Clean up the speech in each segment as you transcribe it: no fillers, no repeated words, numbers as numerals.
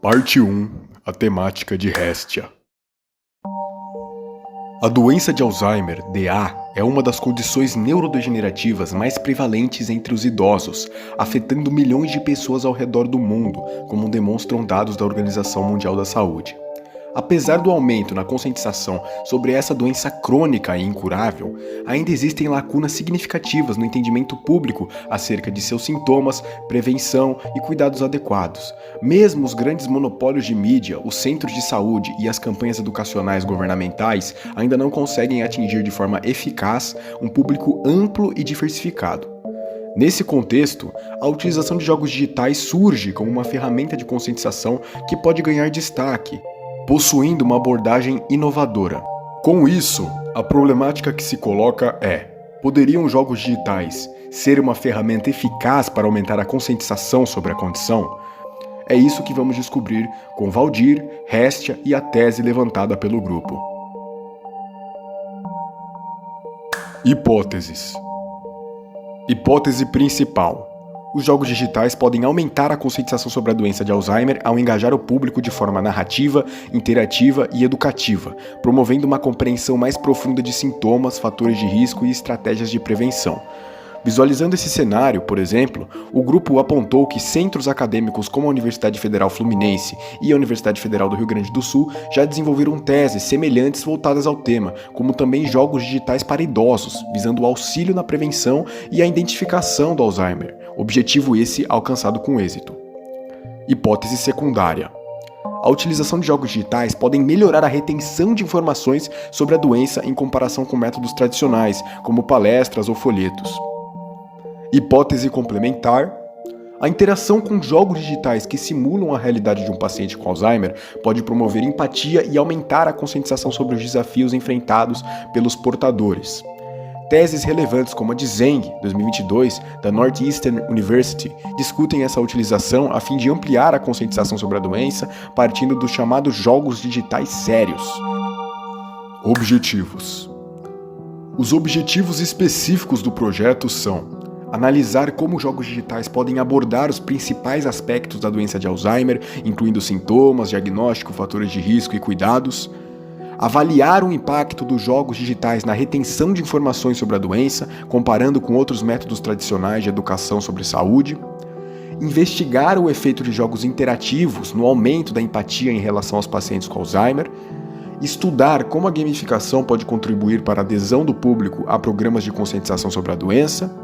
Parte 1. A temática de Hestia. A doença de Alzheimer, DA, é uma das condições neurodegenerativas mais prevalentes entre os idosos, afetando milhões de pessoas ao redor do mundo, como demonstram dados da Organização Mundial da Saúde. Apesar do aumento na conscientização sobre essa doença crônica e incurável, ainda existem lacunas significativas no entendimento público acerca de seus sintomas, prevenção e cuidados adequados. Mesmo os grandes monopólios de mídia, os centros de saúde e as campanhas educacionais governamentais ainda não conseguem atingir de forma eficaz um público amplo e diversificado. Nesse contexto, a utilização de jogos digitais surge como uma ferramenta de conscientização que pode ganhar destaque, possuindo uma abordagem inovadora. Com isso, a problemática que se coloca é: poderiam jogos digitais ser uma ferramenta eficaz para aumentar a conscientização sobre a condição? É isso que vamos descobrir com Valdir, Hestia e a tese levantada pelo grupo. Hipóteses. Hipótese principal. Os jogos digitais podem aumentar a conscientização sobre a doença de Alzheimer ao engajar o público de forma narrativa, interativa e educativa, promovendo uma compreensão mais profunda de sintomas, fatores de risco e estratégias de prevenção. Visualizando esse cenário, por exemplo, o grupo apontou que centros acadêmicos como a Universidade Federal Fluminense e a Universidade Federal do Rio Grande do Sul já desenvolveram teses semelhantes voltadas ao tema, como também jogos digitais para idosos, visando o auxílio na prevenção e a identificação do Alzheimer, objetivo esse alcançado com êxito. Hipótese secundária. A utilização de jogos digitais podem melhorar a retenção de informações sobre a doença em comparação com métodos tradicionais, como palestras ou folhetos. Hipótese complementar. A interação com jogos digitais que simulam a realidade de um paciente com Alzheimer pode promover empatia e aumentar a conscientização sobre os desafios enfrentados pelos portadores. Teses relevantes como a de Zheng, 2022, da Northeastern University, discutem essa utilização a fim de ampliar a conscientização sobre a doença, partindo dos chamados jogos digitais sérios. Objetivos. Os objetivos específicos do projeto são: analisar como jogos digitais podem abordar os principais aspectos da doença de Alzheimer, incluindo sintomas, diagnóstico, fatores de risco e cuidados. Avaliar o impacto dos jogos digitais na retenção de informações sobre a doença, comparando com outros métodos tradicionais de educação sobre saúde. Investigar o efeito de jogos interativos no aumento da empatia em relação aos pacientes com Alzheimer. Estudar como a gamificação pode contribuir para a adesão do público a programas de conscientização sobre a doença.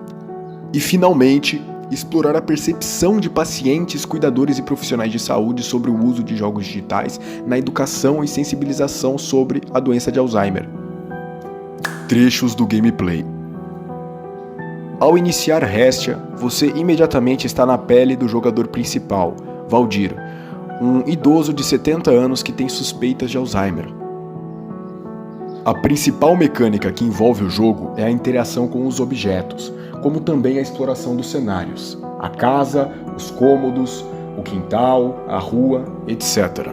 E, finalmente, explorar a percepção de pacientes, cuidadores e profissionais de saúde sobre o uso de jogos digitais na educação e sensibilização sobre a doença de Alzheimer. Trechos do gameplay. Ao iniciar Hestia, você imediatamente está na pele do jogador principal, Valdir, um idoso de 70 anos que tem suspeitas de Alzheimer. A principal mecânica que envolve o jogo é a interação com os objetos, como também a exploração dos cenários, a casa, os cômodos, o quintal, a rua, etc.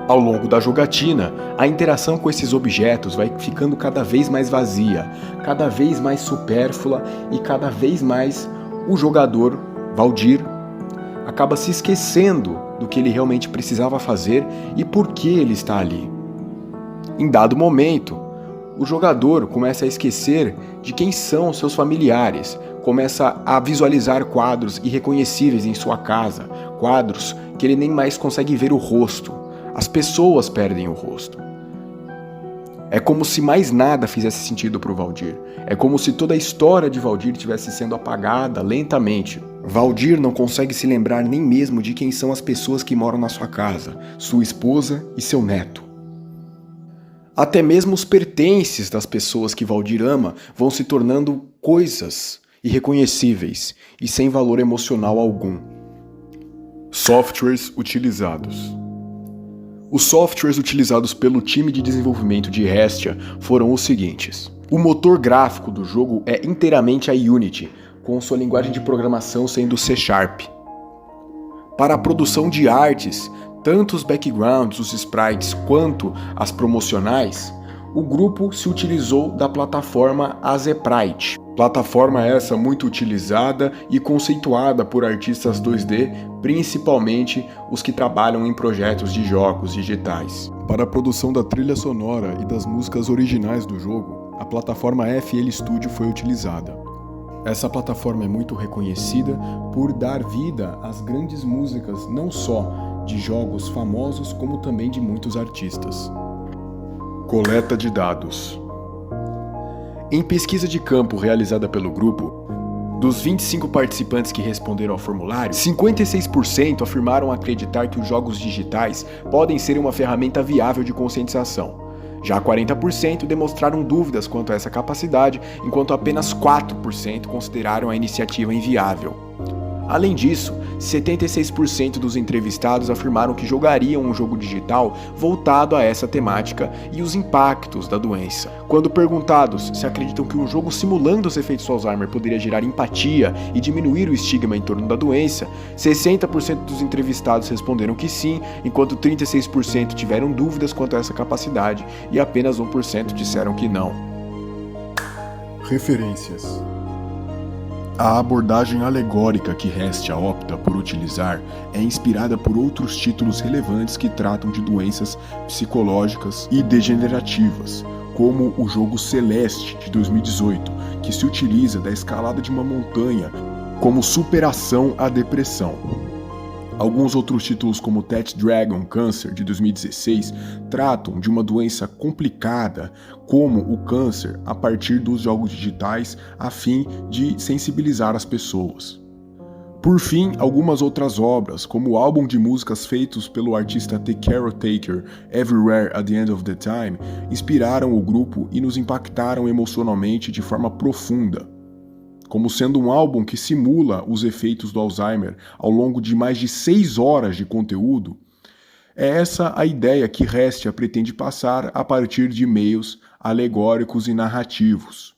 Ao longo da jogatina, a interação com esses objetos vai ficando cada vez mais vazia, cada vez mais supérflua e cada vez mais o jogador, Valdir, acaba se esquecendo do que ele realmente precisava fazer e por que ele está ali. Em dado momento, o jogador começa a esquecer de quem são seus familiares, começa a visualizar quadros irreconhecíveis em sua casa, quadros que ele nem mais consegue ver o rosto. As pessoas perdem o rosto. É como se mais nada fizesse sentido para o Valdir. É como se toda a história de Valdir estivesse sendo apagada lentamente. Valdir não consegue se lembrar nem mesmo de quem são as pessoas que moram na sua casa, sua esposa e seu neto. Até mesmo os pertences das pessoas que Valdir ama vão se tornando coisas irreconhecíveis e sem valor emocional algum. Softwares utilizados. Os softwares utilizados pelo time de desenvolvimento de Hestia foram os seguintes. O motor gráfico do jogo é inteiramente a Unity, com sua linguagem de programação sendo C#. Para a produção de artes, tanto os backgrounds, os sprites, quanto as promocionais, o grupo se utilizou da plataforma Azeprite. Plataforma essa muito utilizada e conceituada por artistas 2D, principalmente os que trabalham em projetos de jogos digitais. Para a produção da trilha sonora e das músicas originais do jogo, a plataforma FL Studio foi utilizada. Essa plataforma é muito reconhecida por dar vida às grandes músicas, não só de jogos famosos, como também de muitos artistas. Coleta de dados. Em pesquisa de campo realizada pelo grupo, dos 25 participantes que responderam ao formulário, 56% afirmaram acreditar que os jogos digitais podem ser uma ferramenta viável de conscientização. Já 40% demonstraram dúvidas quanto a essa capacidade, enquanto apenas 4% consideraram a iniciativa inviável. Além disso, 76% dos entrevistados afirmaram que jogariam um jogo digital voltado a essa temática e os impactos da doença. Quando perguntados se acreditam que um jogo simulando os efeitos do Alzheimer poderia gerar empatia e diminuir o estigma em torno da doença, 60% dos entrevistados responderam que sim, enquanto 36% tiveram dúvidas quanto a essa capacidade e apenas 1% disseram que não. Referências. A abordagem alegórica que Hestia opta por utilizar é inspirada por outros títulos relevantes que tratam de doenças psicológicas e degenerativas, como o jogo Celeste, de 2018, que se utiliza da escalada de uma montanha como superação à depressão. Alguns outros títulos, como That Dragon Cancer, de 2016, tratam de uma doença complicada, como o câncer, a partir dos jogos digitais, a fim de sensibilizar as pessoas. Por fim, algumas outras obras, como o álbum de músicas feitos pelo artista The Carol Taker, Everywhere at the End of the Time, inspiraram o grupo e nos impactaram emocionalmente de forma profunda, como sendo um álbum que simula os efeitos do Alzheimer ao longo de mais de 6 horas de conteúdo. É essa a ideia que Hestia pretende passar a partir de meios alegóricos e narrativos.